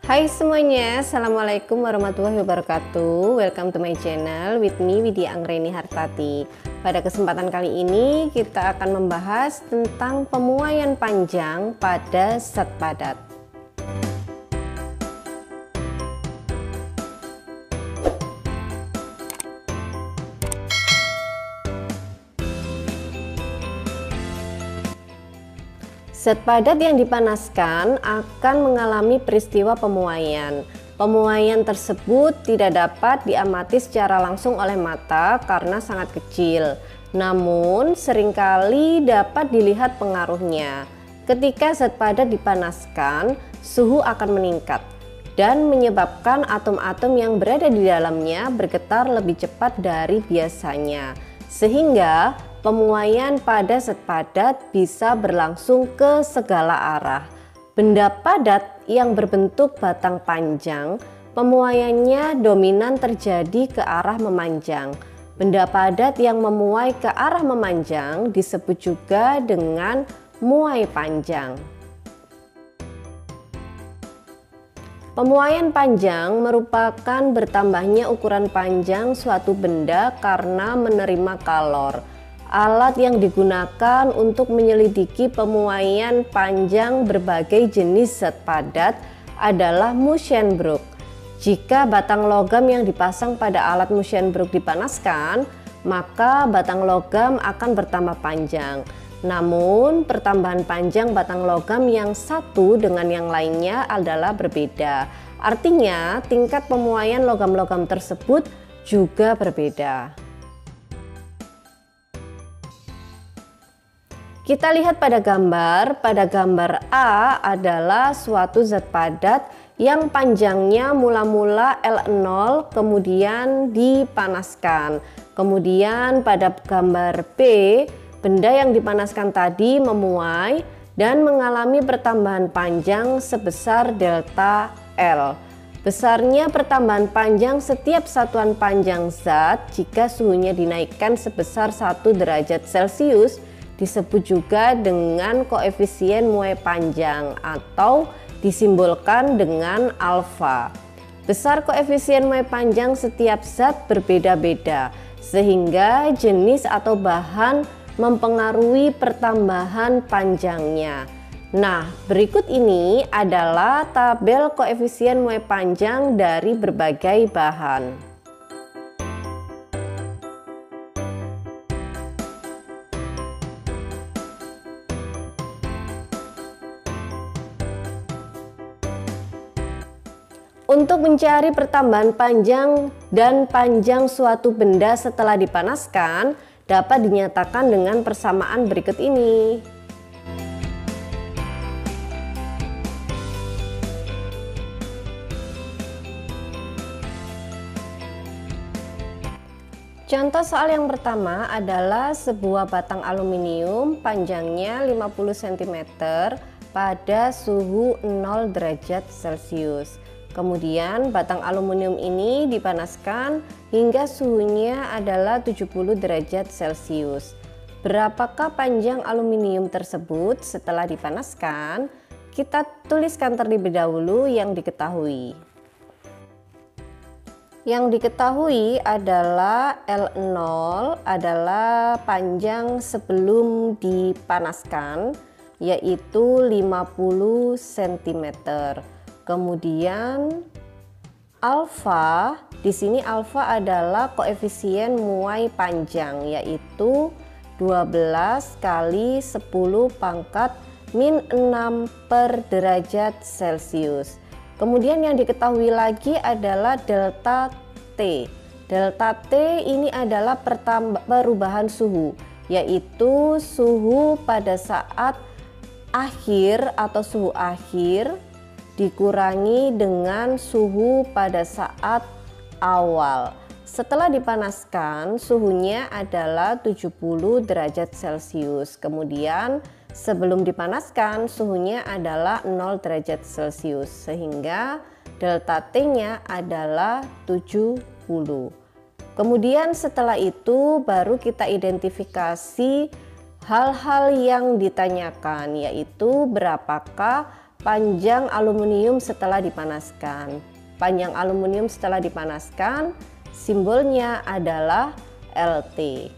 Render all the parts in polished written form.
Hai semuanya, Assalamualaikum warahmatullahi wabarakatuh. Welcome to my channel with me Widya Anggreni Hartati. Pada kesempatan kali ini kita akan membahas tentang pemuaian panjang pada zat padat. Zat padat yang dipanaskan akan mengalami peristiwa pemuaian. Pemuaian tersebut tidak dapat diamati secara langsung oleh mata karena sangat kecil. Namun, seringkali dapat dilihat pengaruhnya. Ketika zat padat dipanaskan, suhu akan meningkat dan menyebabkan atom-atom yang berada di dalamnya bergetar lebih cepat dari biasanya. Sehingga pemuaian pada zat padat bisa berlangsung ke segala arah. Benda padat yang berbentuk batang panjang, pemuaiannya dominan terjadi ke arah memanjang. Benda padat yang memuai ke arah memanjang disebut juga dengan muai panjang. Pemuaian panjang merupakan bertambahnya ukuran panjang suatu benda karena menerima kalor. Alat yang digunakan untuk menyelidiki pemuaian panjang berbagai jenis zat padat adalah Musschenbroek. Jika batang logam yang dipasang pada alat Musschenbroek dipanaskan, maka batang logam akan bertambah panjang. Namun, pertambahan panjang batang logam yang satu dengan yang lainnya adalah berbeda. Artinya, tingkat pemuaian logam-logam tersebut juga berbeda. Kita lihat pada gambar. Pada gambar A adalah suatu zat padat yang panjangnya mula-mula L0 kemudian dipanaskan. Kemudian pada gambar B, benda yang dipanaskan tadi memuai dan mengalami pertambahan panjang sebesar delta L. Besarnya pertambahan panjang setiap satuan panjang zat jika suhunya dinaikkan sebesar 1 derajat Celcius disebut juga dengan koefisien muai panjang atau disimbolkan dengan alfa. Besar koefisien muai panjang setiap zat berbeda-beda sehingga jenis atau bahan mempengaruhi pertambahan panjangnya. Nah, berikut ini adalah tabel koefisien muai panjang dari berbagai bahan. Untuk mencari pertambahan panjang dan panjang suatu benda setelah dipanaskan, dapat dinyatakan dengan persamaan berikut ini. Contoh soal yang pertama adalah sebuah batang aluminium panjangnya 50 cm pada suhu 0 derajat Celcius. Kemudian batang aluminium ini dipanaskan hingga suhunya adalah 70 derajat Celcius. Berapakah panjang aluminium tersebut setelah dipanaskan? Kita tuliskan terlebih dahulu yang diketahui. Yang diketahui adalah L0 adalah panjang sebelum dipanaskan, yaitu 50 cm. Kemudian alfa, di sini alfa adalah koefisien muai panjang, yaitu 12 kali 10 pangkat min 6 per derajat Celcius. Kemudian yang diketahui lagi adalah delta T. Delta T ini adalah perubahan suhu, yaitu suhu pada saat akhir atau suhu akhir dikurangi dengan suhu pada saat awal. Setelah dipanaskan, suhunya adalah 70 derajat Celcius. Kemudian sebelum dipanaskan, suhunya adalah 0 derajat Celcius, sehingga delta T-nya adalah 70. Kemudian setelah itu baru kita identifikasi hal-hal yang ditanyakan, yaitu berapakah panjang aluminium setelah dipanaskan. Panjang aluminium setelah dipanaskan simbolnya adalah LT.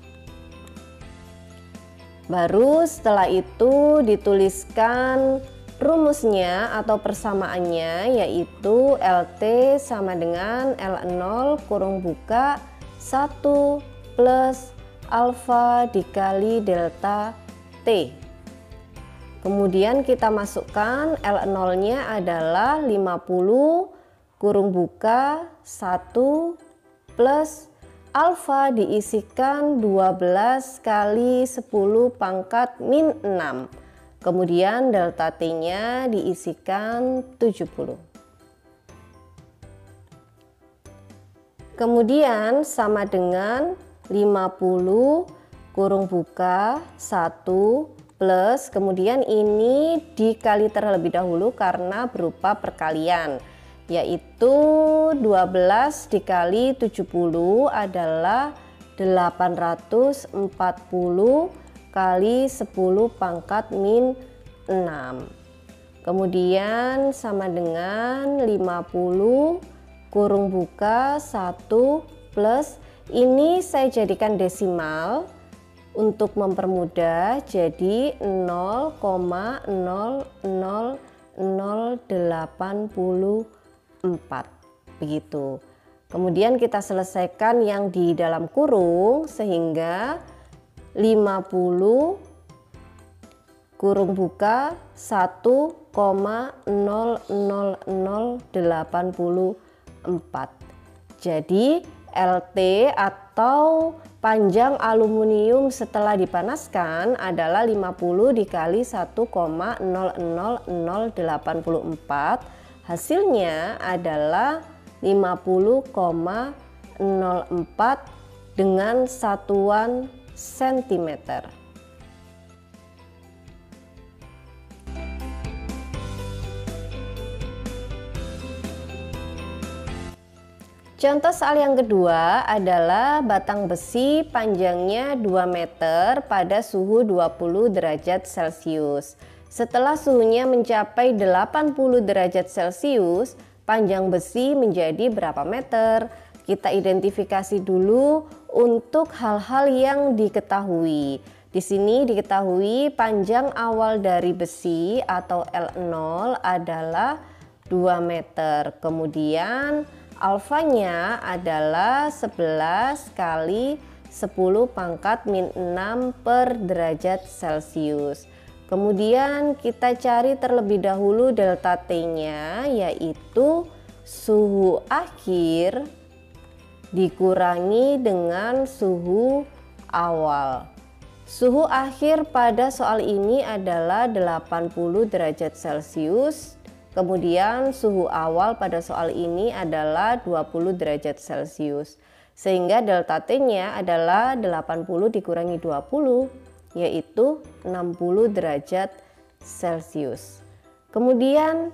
Baru setelah itu dituliskan rumusnya atau persamaannya, yaitu LT sama dengan L0 kurung buka 1 plus alfa dikali delta T. Kemudian kita masukkan L0 nya adalah 50 kurung buka 1 plus alfa diisikan 12 kali 10 pangkat min 6. Kemudian delta T nya diisikan 70. Kemudian sama dengan 50 kurung buka 1 plus, kemudian ini dikali terlebih dahulu karena berupa perkalian, yaitu 12 dikali 70 adalah 840 kali 10 pangkat min 6. Kemudian sama dengan 50 kurung buka 1 plus, ini saya jadikan desimal untuk mempermudah, jadi 0,00084 begitu. Kemudian kita selesaikan yang di dalam kurung, sehingga 50 kurung buka 1,00084. Jadi LT atau panjang aluminium setelah dipanaskan adalah 50 dikali 1,00084. Hasilnya adalah 50,04 dengan satuan sentimeter. Contoh soal yang kedua adalah batang besi panjangnya 2 meter pada suhu 20 derajat Celcius. Setelah suhunya mencapai 80 derajat Celcius, panjang besi menjadi berapa meter? Kita identifikasi dulu untuk hal-hal yang diketahui. Di sini diketahui panjang awal dari besi atau L0 adalah 2 meter. Kemudian alfanya adalah 11 kali 10 pangkat min 6 per derajat Celcius. Kemudian kita cari terlebih dahulu delta T-nya, yaitu suhu akhir dikurangi dengan suhu awal. Suhu akhir pada soal ini adalah 80 derajat Celcius. Kemudian suhu awal pada soal ini adalah 20 derajat Celcius. Sehingga delta T-nya adalah 80 dikurangi 20, yaitu 60 derajat Celcius. Kemudian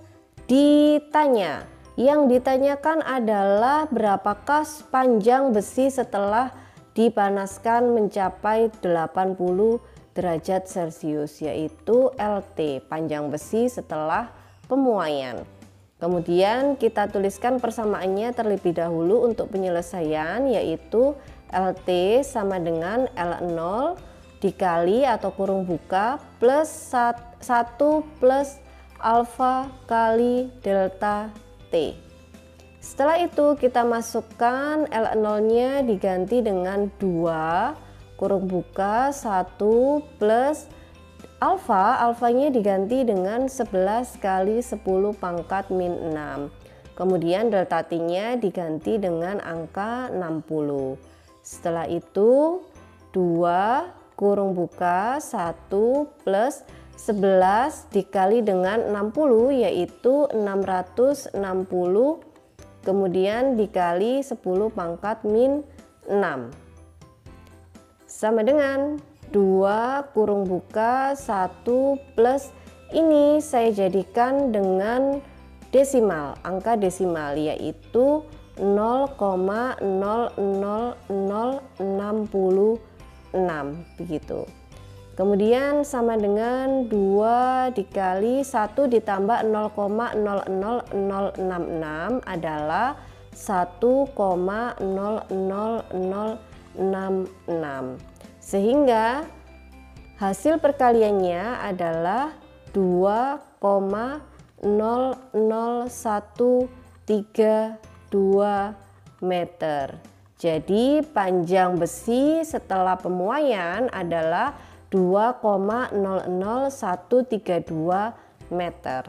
ditanya, yang ditanyakan adalah berapakah panjang besi setelah dipanaskan mencapai 80 derajat Celcius, yaitu LT, panjang besi setelah pemuaian. Kemudian kita tuliskan persamaannya terlebih dahulu untuk penyelesaian, yaitu LT sama dengan L0 dikali atau kurung buka plus 1 plus alfa kali delta T. Setelah itu kita masukkan L0 nya diganti dengan 2 kurung buka 1 plus alfanya diganti dengan 11 kali 10 pangkat min 6. Kemudian delta T nya diganti dengan angka 60. Setelah itu 2 kurung buka 1 plus 11 dikali dengan 60, yaitu 660, kemudian dikali 10 pangkat min 6 sama dengan 2 kurung buka 1 plus, ini saya jadikan dengan desimal, angka desimal, yaitu 0,00066 begitu. Kemudian sama dengan 2 dikali 1 ditambah 0,00066 adalah 1,00066. Sehingga hasil perkaliannya adalah 2,00132 meter. Jadi panjang besi setelah pemuaian adalah 2,00132 meter.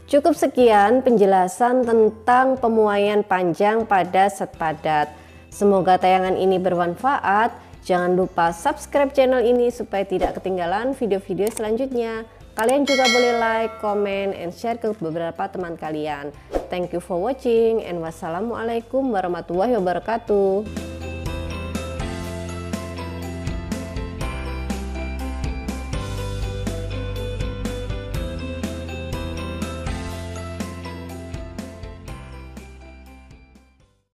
Cukup sekian penjelasan tentang pemuaian panjang pada set padat. Semoga tayangan ini bermanfaat. Jangan lupa subscribe channel ini supaya tidak ketinggalan video-video selanjutnya. Kalian juga boleh like, comment, and share ke beberapa teman kalian. Thank you for watching and wassalamualaikum warahmatullahi wabarakatuh.